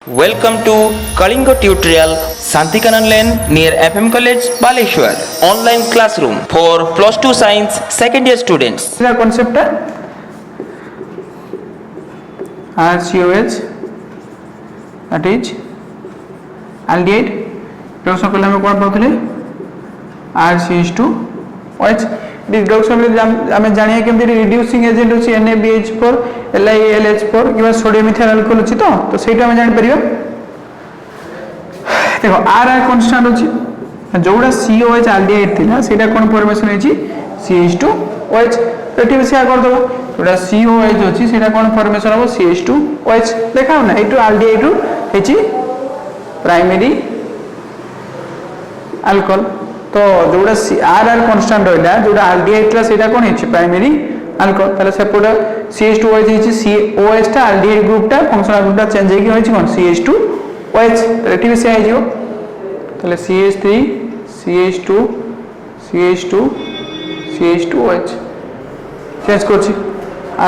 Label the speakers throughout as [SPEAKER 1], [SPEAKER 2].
[SPEAKER 1] Welcome to Kalinga Tutorial Santikanan Lane near FM College Baleshwar. Online classroom for plus 2 science second year students.
[SPEAKER 2] The concept RCOH, that is aldehyde. Reduction कले हमें कौन पढ़ते RCH2OH. Reduction आम जानिए केमती reducing agent अच्छी NaBH4 LiAlH4 कि sodium methyl alcohol अच्छी तो सेटा आम जान परिबा देखो R कांस्टेंट अच्छी जोड़ा COH aldehyde थिला सेटा कोन फॉर्मेशन होची CH2OH तो एठी से कर दबो जोड़ा COH अच्छी सेटा कोन फॉर्मेशन हो CH2OH देखाओ ना एटू aldehyde रु हेची प्राइमरी अल्कोहल तो जोड़ा आर कांस्टेंट रहा जोड़ा aldehyde था सेटा कोन हेची प्राइमरी अल्कोहल ताले सेपटा CH2OH हेची COH टा aldehyde ग्रुप टा फंक्शनल ग्रुप टा चेंज हेकी होची कोन CH2OH रेटिव से आइ जिवो ताले CH3 CH2 CH2 CH2OH change करछि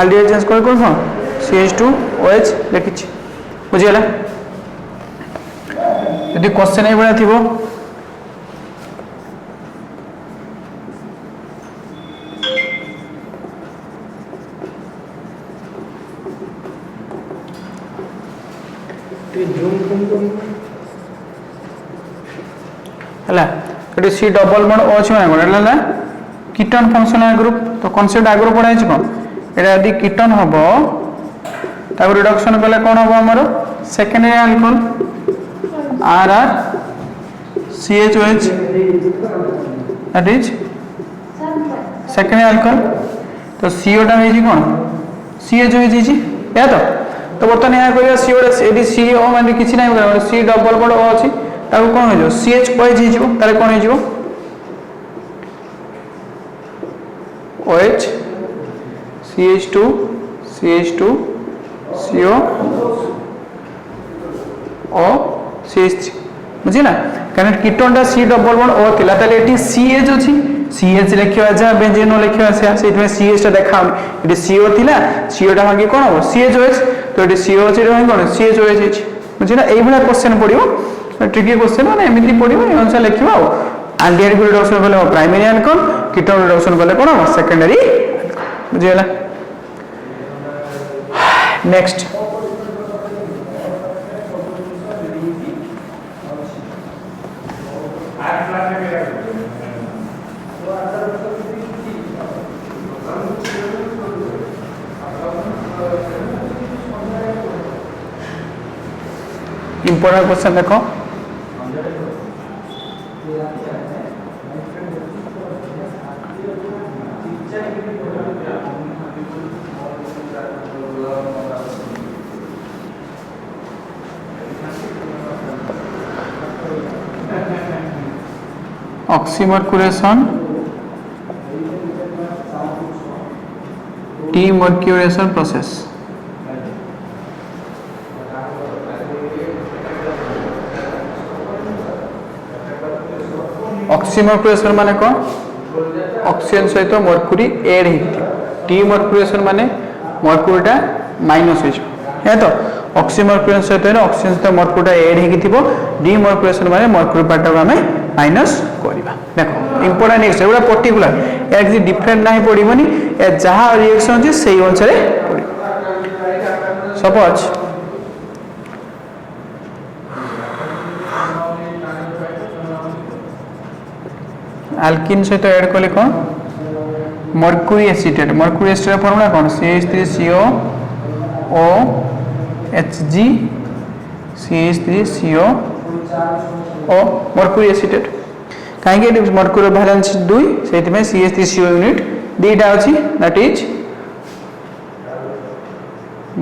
[SPEAKER 2] aldehyde चेंज कर कोन CH2OH लिखिछि बुझियला यदि क्वेश्चन ए बडा थिबो है सी डबल बॉन्ड ओ अछि माने कोन कीटन फंक्शनल ग्रुप तो कांसेप्ट आगरो पढाइ छी कोन एटा यदि कीटन हबो ताको रिडक्शन कले कोन हबो हमर secondary alcohol RR CHOH that is secondary alcohol तो CO टा हेजी कोन CHOH हेजी या तो बर्तमान यहाँ करिया CO एडी CO माने किछि नै C डबल बॉन्ड O अछि ताको कोन हो जो CHOH हिजो तारे कोन हिजो OH CH2 CH2 CO O CH3 बुझिला कारण कीटोन टा C डबल बॉन्ड O थिला ताले एटी CH अछि CH लिखिवा जा बेंजीन लिखिवा से सेटमे CH टा देखाउ एटी CO थिला CO टा मागे कोन हो CHOH तो एटी CO अछि रे कोन CHOH अछि बुझिला एई भला क्वेश्चन पडियो ट्रिकी क्वेश्चन माने एमिति पडियो ए अनुसार लिखिबा aldehyde को रिडक्शन कले प्राइमरी अल्कोहल कीटोन रिडक्शन कले कोन सेकेंडरी बुझिला नेक्स्ट इंपोर्टेंट क्वेश्चन देखो ऑक्सीमर्क्यूरेशन डीमर्क्यूरेशन प्रोसेस ऑक्सीमर्क्यूरेशन माने कोन ऑक्सीजन सहित मर्क्यूरी ऐड हेथि डीमर्क्यूरेशन माने मर्क्यूरीटा माइनस हो है तो ऑक्सीमर्क्यूरेशन सहित ऑक्सीजन सहित मर्क्यूरीटा ऐड हेकि थिबो डीमर्क्यूरेशन माने मर्क्यूरी पार्ट को हमें माइनस करबा देखो इंपोर्टेंट एक्स एबा पर्टिकुलर या कि डिफरेंट नाही पडिबोनी ए जहा रिएक्शन होची सेही अनुसार पडिबो सपोज अल्किन सहित ऐड कले कोन मर्क्यूरी एसीटेट फॉर्मूला कोन CH3CO O Hg CH3CO O mercury acetate काहे के मर्क्यूरी बैलेंस 2 सेति में CH3CO यूनिट दीटा अछि दैट इज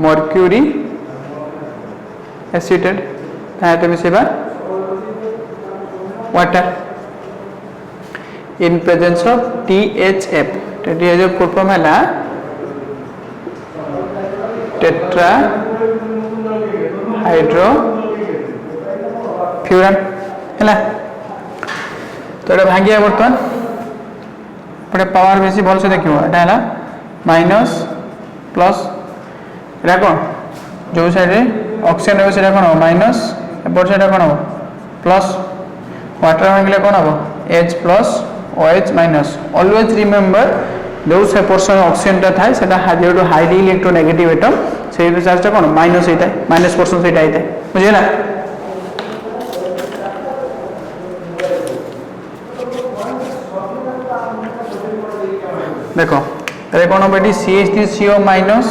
[SPEAKER 2] मर्क्यूरी एसीटेट ताते में सेबा water in presence of THF THF full form है tetra hydro फ्यूरन है तो ये भांगिया बर्तमान पड़े पावर बेसी भल से देखियो एटा है माइनस प्लस एटा कोन जो साइड रे ऑक्सीजन रे सेटा कोन माइनस एपर सेटा कोन हो प्लस वाटर भांगिले कोन हो H plus OH minus always remember जो से पोर्शन ऑक्सीजन टा थाए सेटा हाइड्रो हाईली इलेक्ट्रोनेगेटिव एटम से चार्ज टा कोन माइनस होता है माइनस पोर्शन सेटा होता है बुझिला देखो अरे कौन बेटी CH3CO माइनस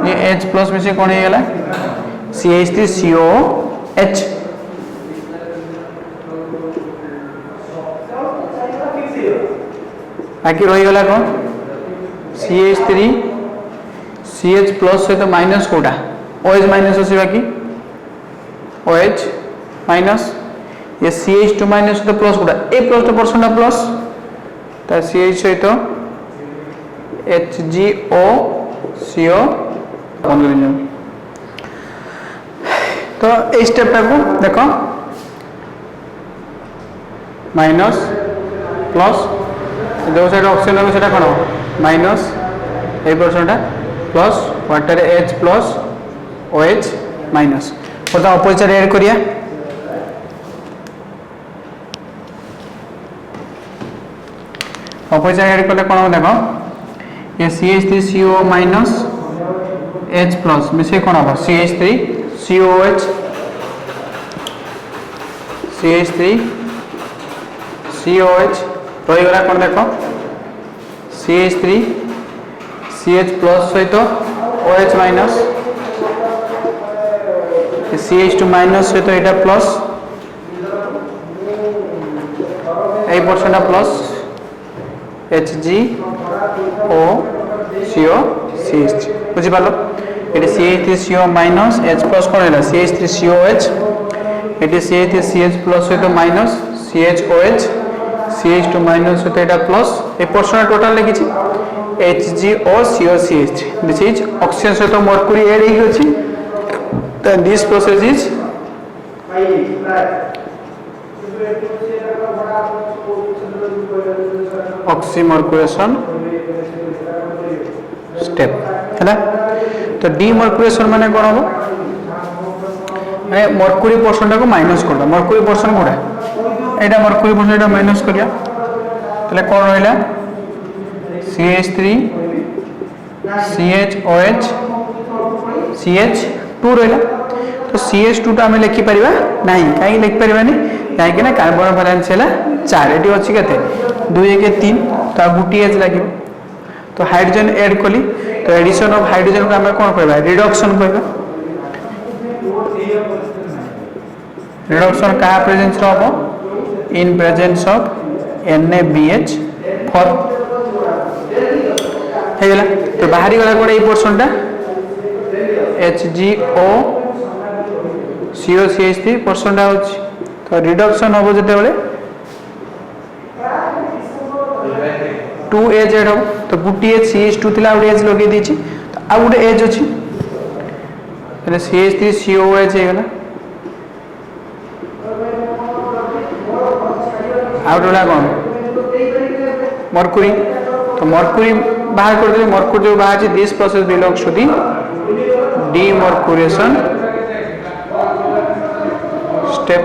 [SPEAKER 2] ये H प्लस में से कौन है CH3COH बाकी रही गला कौन CH3 CH प्लस सहित माइनस कोटा OH माइनस अच्छी बाकी OH माइनस ये CH2 माइनस सहित प्लस कोटा ए प्लस तो परसेंट प्लस ता CH सहित HgOCO तो ए स्टेप को देखो माइनस प्लस जो साइड ऑक्सीजन है सेटा कोन माइनस ए percent plus water H plus OH minus तो अपोजिट ऐड करिया अपोजिट ऐड करले कोन देखो ये CH3CO माइनस H प्लस मिसे कोन हो CH3COH CH3COH रही गला कोन देखो CH3 CH प्लस सहित OH माइनस CH2 माइनस सहित एटा प्लस ए परसेंट प्लस HgOCO CH3 बुझी पालो ये CH3CO माइनस H प्लस कोन है CH3COH ये CH3CH प्लस सहित माइनस CHOH CH2 माइनस सहित एटा प्लस ए परसेंट टोटल लिखी HgOCO CH3 this is oxygen सहित मर्क्यूरी ऐड हो गई then this process is oxymercuration step है तो डीमर्क्यूरेशन माने कौन हो मर्क्यूरी पोर्शन को माइनस कर मर्क्यूरी पोर्शन कोड़ा एटा मर्क्यूरी पोर्शन एटा माइनस करिया तले कौन रहिला CH3 CHOH CH2 रहिला तो CH2 टा हमें लिखि परिबा नाही काहे लिखि परिबा नहीं काहे कि ना कार्बन वैलेंस हैला 4 एटी अछि केते 2 1 3 तो गुटी H लागिब तो हाइड्रोजन ऐड कली तो एडिशन ऑफ हाइड्रोजन को हमें कौन कहबा रिडक्शन कहबा रिडक्शन कहा प्रेजेंस रहबो इन प्रेजेंस ऑफ NaBH4 हे गेला तो बाहरी गला कोड ए पोर्शन टा HgOCO पर्सन टा होछि तो रिडक्शन होबो जते बेले 2H ऐड हो तो गुटी H CH2 थिला और H लगे दिछि तो आ गुटे H अछि એટલે CH3COH हे गेला आउट वाला कौन मर्क्यूरी तो मर्क्यूरी बाहर कर दे मर्क्यूरी जो बाहर है this process belongs to the demercuration step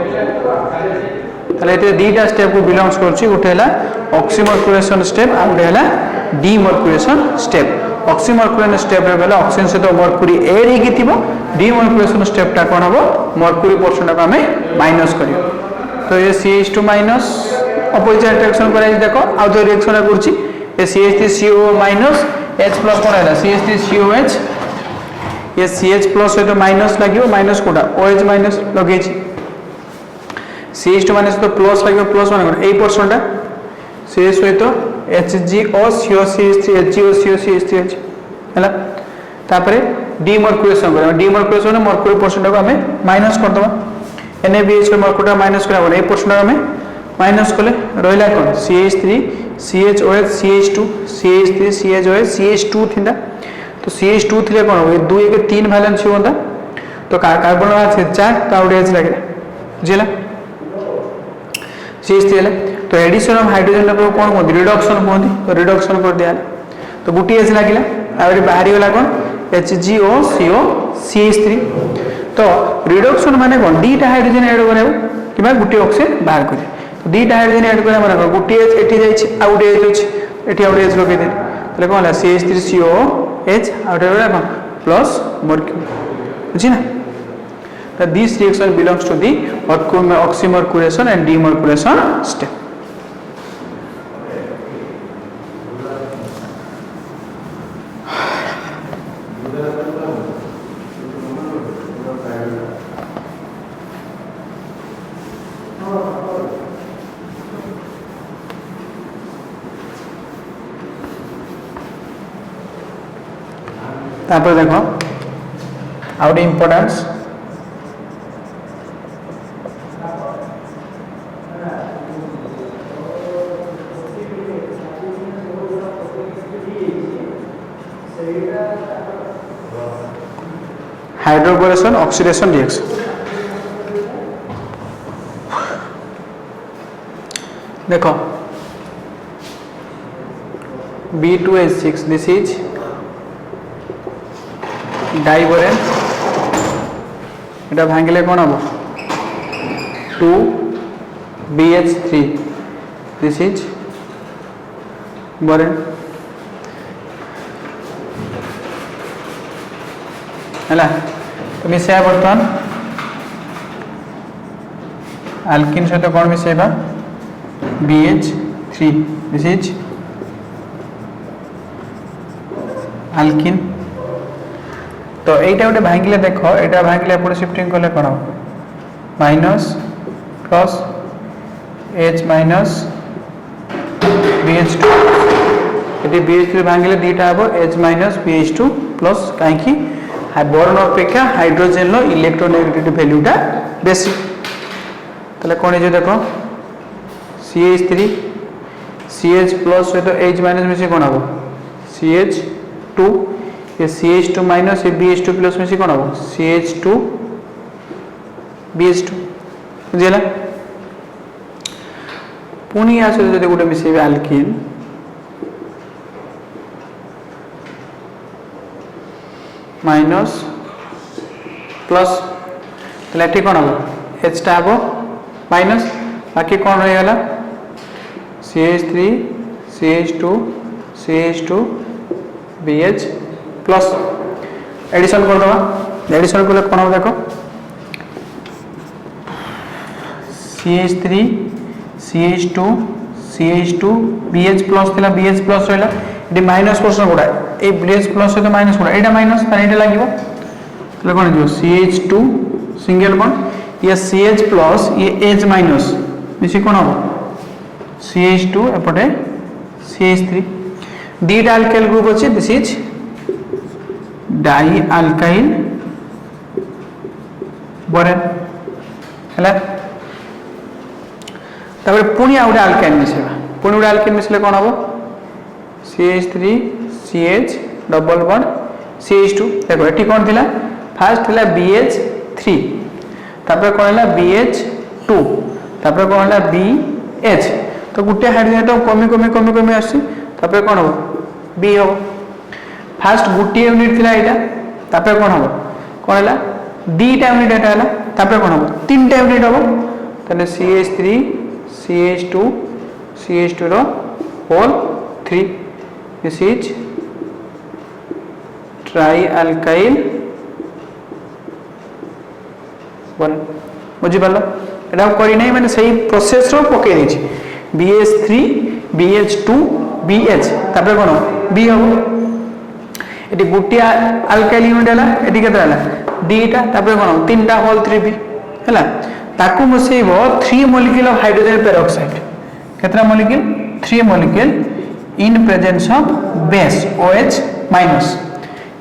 [SPEAKER 2] तले एते दीटा स्टेप को बिलोंग्स करछि गोटे हला ऑक्सीमर्क्यूरेशन स्टेप आ गोटे हला डीमर्क्यूरेशन स्टेप ऑक्सीमर्क्यूरेशन स्टेप रे बेला ऑक्सीजन से तो मर्क्यूरी ऐड हे किथिबो डीमर्क्यूरेशन स्टेप टा कोन हबो मर्क्यूरी पोर्शन टा हमें माइनस करियो तो ये CH2 माइनस अपोजिट रिएक्शन कराई देखो आ जो रिएक्शन करछि ये CH3CO माइनस H प्लस कोन हैला CH3COH ये CH प्लस है तो माइनस लागियो माइनस कोटा OH माइनस लगे छी CH2 माइनस तो प्लस लागियो प्लस माने कोन 8% CH सहित HgOCO CH3 हैला तापरे डीमर्क्यूरेशन करा डीमर्क्यूरेशन मर्क्यूरी परसेंट को हमें माइनस कर दबा NaBH को मर्क्यूरी माइनस करा 8% हमें माइनस कले रहला कोन CH3 CHOH CH2 CH3 CHOH CH2 थिंदा तो CH2 थिले कोन हो 2 1 3 वैलेंस होंदा तो कार्बन से 4 तो आउट H लागला बुझिला CH3 हैला तो एडिशन ऑफ हाइड्रोजन को कोन हो रिडक्शन होंदी तो रिडक्शन कर दिया तो गुटी H लागिला आ बाहरी वाला कोन HgOCO CH3 तो रिडक्शन माने कोन दीटा हाइड्रोजन ऐड कराबो किबा गुटी ऑक्सीजन बाहर करे तो दीटा हाइड्रोजन ऐड करा माने गुटी H एठी जाई छी आ गुटी H अछि एठी आ गुटी H लगे दे तले कोन होला CH3COH आ गुटी कोन प्लस मर्क्यूरी बुझी ना तो this reaction belongs to the oxymercuration and demercuration step तापर देखो out importance hydroboration oxidation reaction देखो B2H6 दिस इज डाइबोरेन এটা ভাঙলে কোন হবে 2BH3 this is बोरेन हैला तो मिसेया बर्तमान अल्किन सहित कोन मिसेबा BH3 this is अल्किन तो एटा गोटे भांगिले देखो एटा भांगिले एपटे शिफ्टिंग करले कोन minus plus H minus BH2 एटी BH3 भांगिले दीटा हबो H माइनस BH2 प्लस काहे की बोरॉन अपेक्षा हाइड्रोजन लो इलेक्ट्रोनेगेटिविटी वैल्यूटा बेसी तले कोन जे देखो CH3 CH प्लस सहित H माइनस मिसी कोन हबो CH2 ये CH2 माइनस ये BH2 प्लस मिसी कोन हबो CH2 BH2 बुझिला पुनी आसे जदि गुटे मिसेबे अल्किन माइनस प्लस तले एठी कोन हबो H टा हबो माइनस बाकी कोन रहि गेला CH3 CH2 CH2 BH plus addition कर दवा एडिशन करले कोन हो देखो CH3 CH2 CH2 BH plus थिला BH प्लस रहला एडी माइनस पर्सन गुडा ए BH प्लस तो माइनस गुडा एटा माइनस ताने एटा लागिवो तले कोन जो CH2 सिंगल बॉन्ड ये CH प्लस ये H माइनस मिसी कोन हो CH2 एपटे CH3 दीटा अल्काइल ग्रुप अछि this is die alkyl borane हला तबे पुनी आउडा अल्काइल मिसेबा पुनी उडा अल्काइल मिसले कोन हबो CH3 CH double bond CH2 देखो एठी कोन थिला फर्स्ट थिला BH3 तापर कोन हला BH2 तापर कोन हला BH तो गुटे हाइड्रोजन तो कमी आसी तापर कोन हबो B हबो फर्स्ट गुटे यूनिट थिला एटा तापर कोन हबो कोन हला दीटा यूनिट एटा हला तापर कोन हबो तीनटा यूनिट हबो तने CH3 CH2 CH2 रो होल 3 this is tri alkyl borane बुझि पालो एटा करी नै माने सही प्रोसेस रो पके दै छी BH3 BH2 BH तापर कोन B हबो एटी गुटिया अल्काइल यूनिट हला एटी केते हला दीटा तापर कोन तीनटा होल 3B हला ताकू मसेइबो 3 मॉलिक्यूल ऑफ हाइड्रोजन पेरोक्साइड केतरा molecule 3 molecule in presence of base OH minus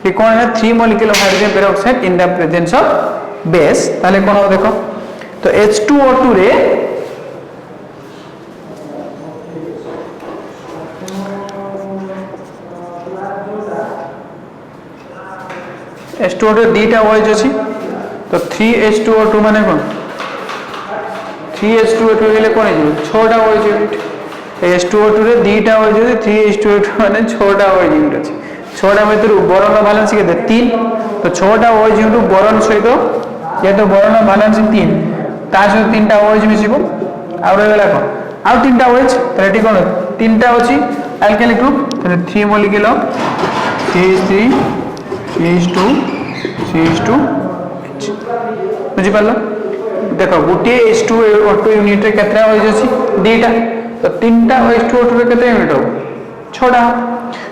[SPEAKER 2] ये कोन है 3 molecule of hydrogen peroxide in the presence of base ताले कोन हो देखो तो H2O2 रे H2O2 दीटा OH अछि तो 3H2O2 माने कोन 3H2O2 गेले कोन हे 6टा OH यूनिट H2O2 रे दीटा OH अछि 3H2O2 माने 6टा OH यूनिट अछि 6टा भितर बोरॉन बैलेंस केते 3 तो 6टा OH इंटू बोरॉन सहित जेहेतु बोरॉन बैलेंस 3 ता सहित 3टा OH मिसिबो आ रहला कोन आ 3टा OH तरेटी कोन 3टा अछि अल्काइल ग्रुप तरे 3 molecule of CH3 CH2 CH2 बुझि पालो देखो गोटे H2O2 यूनिट रे केतरा OH अछि दीटा तो 3टा H2O2 रे केते यूनिट हो 6टा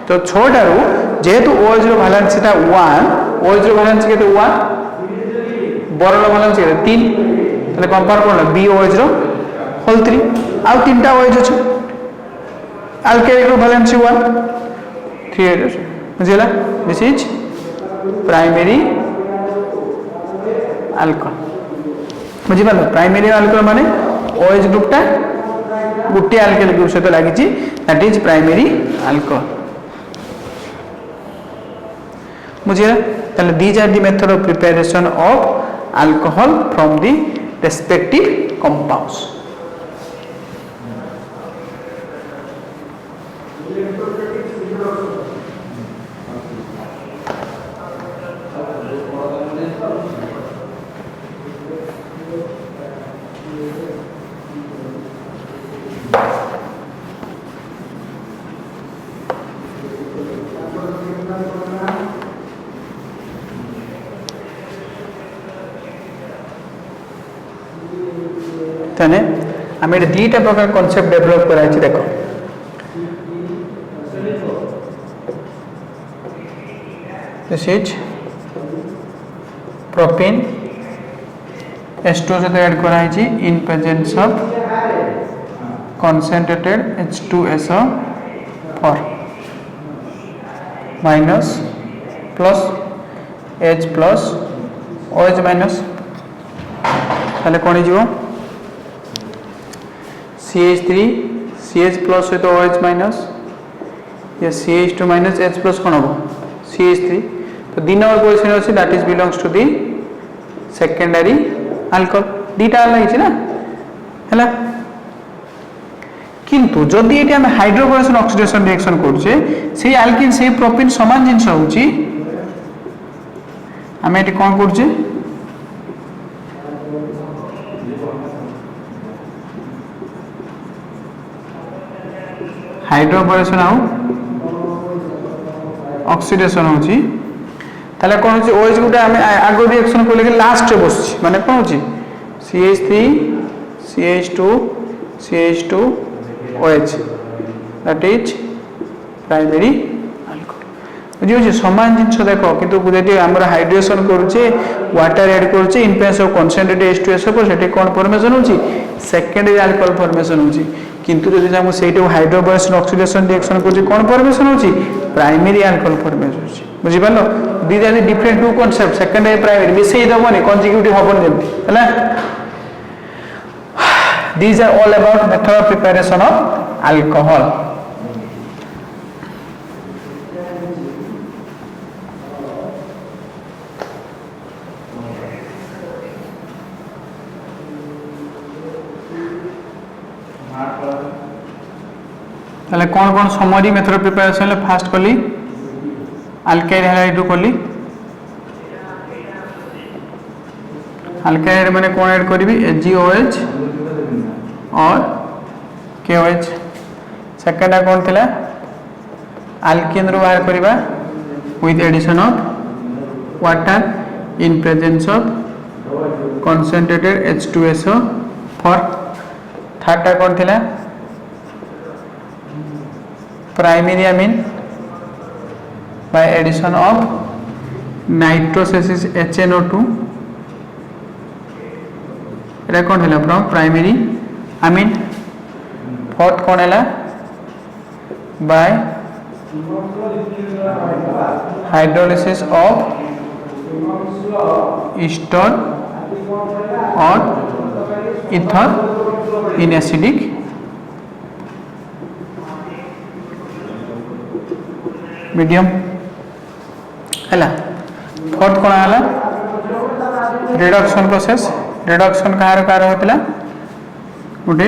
[SPEAKER 2] तो 6टा रो जेहेतु OH रो बैलेंस था 1 OH रो बैलेंस केते 1 बोरॉन रो बैलेंस केते 3 तले कंपेयर करला BOH रो होल 3 आ 3टा OH अछि अल्काइल रो बैलेंस 1 3 अछि बुझिला दिस इज प्राइमरी अल्कोहल बुझि पालो प्राइमरी अल्कोहल माने OH ग्रुपटा गुटे अल्काइल ग्रुप सहित लागि दैट इज प्राइमरी अल्कोहल बुझिला ताले these are the method of preparation of alcohol from the respective compounds तने आम ये दीटा प्रकार कॉन्सेप्ट डेवलप कराई देखो दिस इज प्रोपेन H2 से ऐड कराई इन presence of concentrated H2SO4 minus plus H plus OH minus ताले कोनी जीवो CH3 CH plus सहित OH minus या CH2 minus H plus कोन हो CH3 तो दी नंबर पोजीशन अछि that is belongs to the secondary alcohol दीटा लागि ना हैला किंतु जदि एटी हम हाइड्रोबोरेशन ऑक्सीडेशन रिएक्शन करछे सेही अल्किन सेही प्रोपेन समान जिंस होउची हम एटी कोन करछे हाइड्रोबोरेशन आउ ऑक्सीडेशन होची ताले कोन होची OH गुटा हम आगो रिएक्शन को लेके लास्ट रे बसची माने कोन होची CH3 CH2 CH2 OH that is primary alcohol बुझियो समान जिंस देखो किंतु बुझेटी हमरा हाइड्रेशन करूचे वाटर ऐड करूचे in presence of concentrated H2SO4 सेठी कोन फॉर्मेशन होची सेकेंडरी अल्कोहल फॉर्मेशन होची किंतु जदि हम सेठी हाइड्रोबोरेशन ऑक्सीडेशन रिएक्शन करूचे कोन फॉर्मेशन होची प्राइमरी अल्कोहल फॉर्मेशन होची बुझि पालो these are different two concept secondary primary मिसई दबोनी कंसेक्यूटिव हबन जेमति हैला these are all about method of preparation of alcohol ताले कौन summary method of preparation fast कली अल्काइल हैलाइड कली अल्काइल माने कौन ऐड करी HgOH और KOH सेकंड कौन थिला अल्केन रो बाहर करबा with addition of water in presence of concentrated H2SO4 third कौन थिला primary amine by addition of nitrosis HNO2 एटा कौन है फ्रॉम प्राइमरी अमीन फोर्थ कौन है बाय हाइड्रोलिसिस ऑफ ईस्टर और ईथर इन एसिडिक मीडियम हैला फोर्थ कौन है रिडक्शन प्रोसेस रिडक्शन कार होता गोटे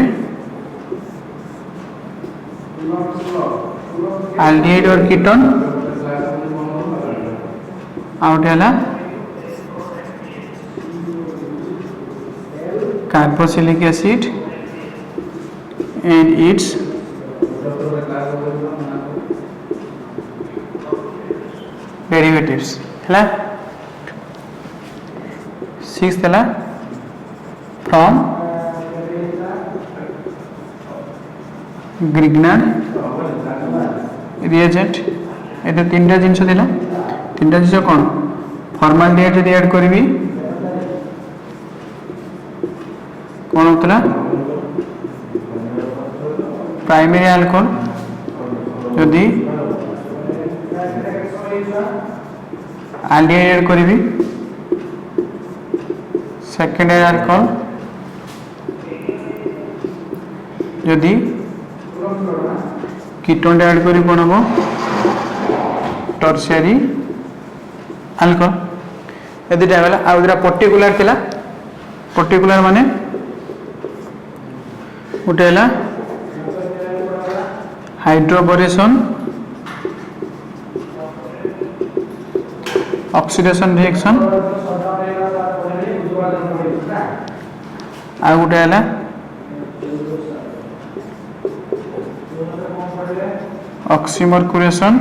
[SPEAKER 2] अल्डिहाइड और कीटोन आउट है carboxylic acid and its derivatives है 6th है from Grignard reagent ये तीनटा जिनस दिला तीनटा जिनस कौन फॉर्माल्डिहाइड जब ऐड करी कौन होता प्राइमरी अल्कोहल जदि आल्डिहाइड ऐड करी सेकेंडरी अल्कोहल जदि कीटोन ऐड करी कौन हम टर्शियरी अल्कोहल यदि गला आउरा पर्टिकुलर थिला पर्टिकुलर माने गोटे है हाइड्रोबोरेशन ऑक्सीडेशन रिएक्शन आ गोटे है ऑक्सीमर्क्यूरेशन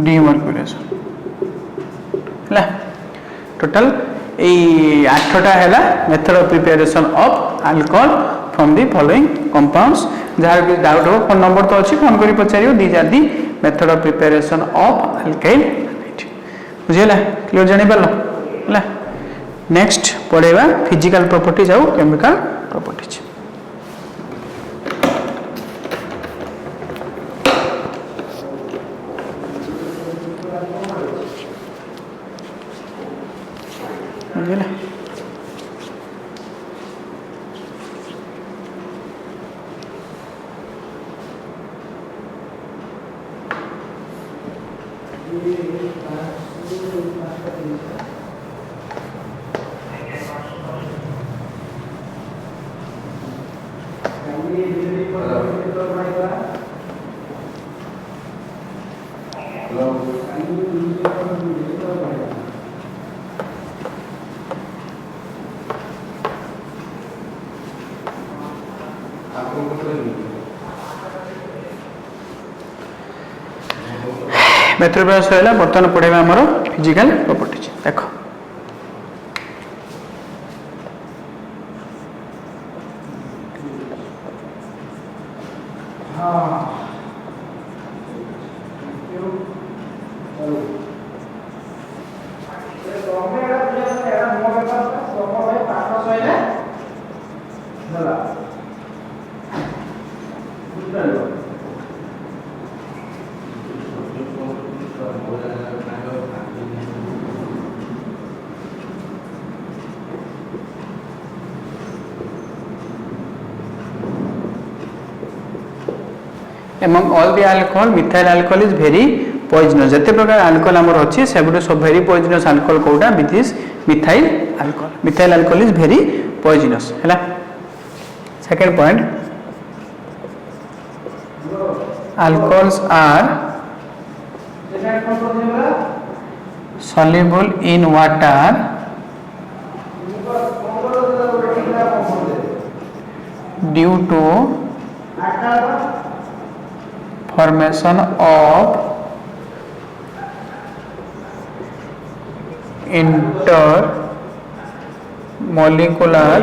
[SPEAKER 2] डीमर्क्यूरेशन है टोटल यही 8टा है method of preparation of alcohol from the following compounds जहाँ भी डाउट हो फोन नंबर तो अच्छी फोन करी पचारियो these are the method of preparation of alkyl बुझेगा क्लियर जानी पार है नेक्स्ट पढ़ेगा फिजिकल प्रॉपर्टीज आउ केमिकल प्रॉपर्टीज बुझेगा मेथड प्रयास है बर्तमान पढ़ेगा आमर फिजिकल प्रॉपर्टीज देख among all the alcohol methyl alcohol is very poisonous जते प्रकार अल्कोहल हमर अछि सेबुटे सब very poisonous alcohol कोडा which is methyl alcohol is very poisonous हैला second point alcohols are soluble in water due to formation of intermolecular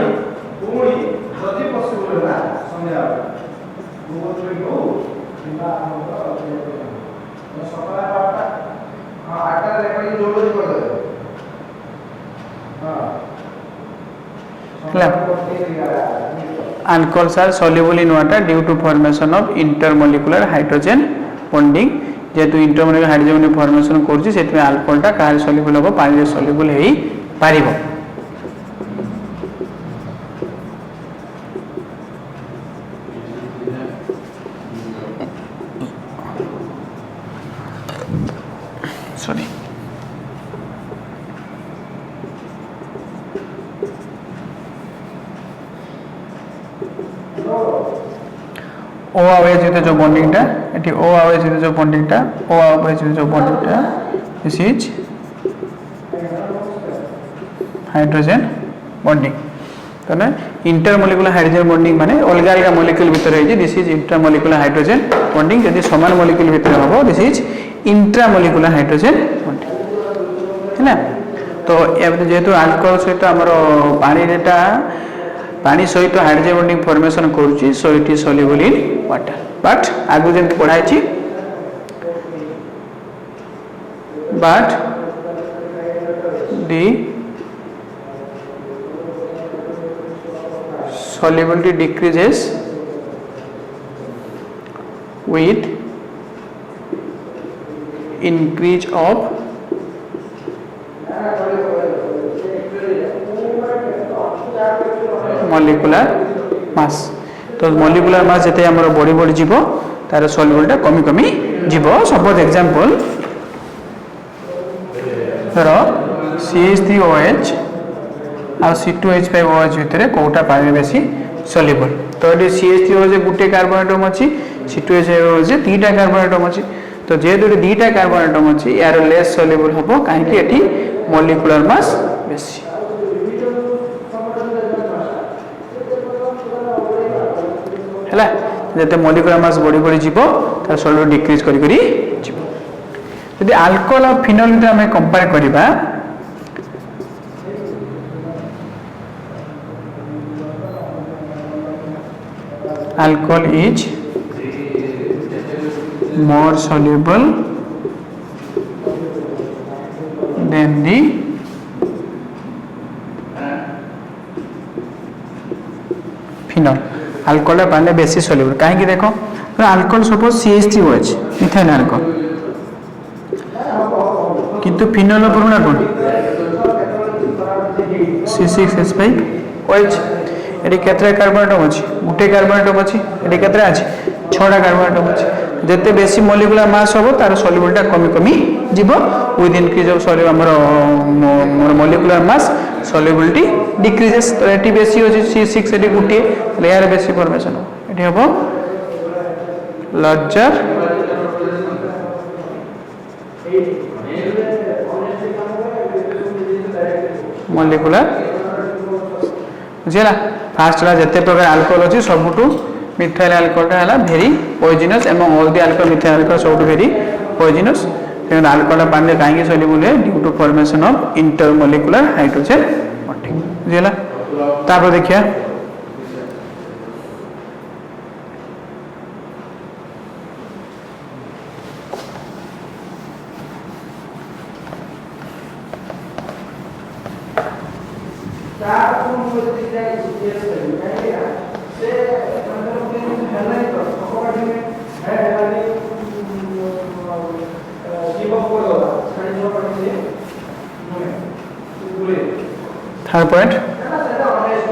[SPEAKER 2] alcohols are soluble in water due to formation of intermolecular hydrogen bonding जेतु intermolecular hydrogen formation करछि सेतमे alcohol टा कार soluble हो पानी रे soluble हेई पारिबो सॉरी ओ आवेज विथ जो बॉन्डिंग टा एटी ओ आवेज विथ जो बॉन्डिंग टा ओ आवेज विथ जो बॉन्डिंग टा दिस इज हाइड्रोजन बॉन्डिंग तने इंटरमोलिकुलर हाइड्रोजन बॉन्डिंग माने अलग अलग मॉलिक्यूल भीतर है this is intermolecular hydrogen bonding यदि समान मॉलिक्यूल भीतर हबो this is intramolecular hydrogen bonding है ना। तो एबे जेहेतु अल्कोहल सहित हमर पानी रेटा पानी सहित हाइड्रोजन बॉन्डिंग फॉर्मेशन करूची so it is soluble in water but आगु जेम पढ़ाई छी but the solubility decreases with increase of molecular mass तो molecular mass जते हमर बॉडी बॉडी जीवो तार solubility कमी कमी जीवो सपोज एग्जांपल धर CH3OH और C2H5OH भितर कोटा पानी बेसी सॉल्युबल तो ये CH3OH गुटे कार्बन एटम अछि C2H5OH तीटा कार्बन एटम अछि तो जेहेतु दीटा कार्बन एटम अछि यार लेस सॉल्युबल हबो काहे कि एठी मॉलिक्यूलर मास बेसी हला जते मॉलिक्यूलर मास बड़ी बड़ी जीवो तार सॉल्युबल डिक्रीज करी करी जीवो यदि अल्कोहल और फिनोल भितर हमें कंपेयर करिबा alcohol is more soluble than the phenol alcohol पाने बेसी soluble काहे कि देखो alcohol suppose CH3OH methyl alcohol किंतु फिनोल पुराना कोन C6H5OH एटी केतरा कार्बन एटम अछि गुटे कार्बन एटम अछि एटी केतरा अछि 6टा कार्बन एटम अछि जते बेसी मॉलिक्यूलर मास होबो तार सॉल्युबिलिटी कमी कमी जीवो विद इंक्रीज ऑफ सॉल्युबल हमर मॉलिक्यूलर मास सॉल्युबिलिटी डिक्रीजेस तो एटी बेसी अछि C6 एटी गुटे लेयर बेसी फॉर्मेशन हो एटी हबो लार्जर मॉलिक्यूलर बुझिला फास्ट ला जते प्रकार अल्कोहल अछि सबटू मिथाइल अल्कोहल हला very poisonous among all the alcohol methyl alcohol सबटू वेरी पॉइजनस तेन अल्कोहल पानी काहे सॉल्युबल है due to formation of intermolecular hydrogen bonding बुझिला तापर देखिया थर्ड पॉइंट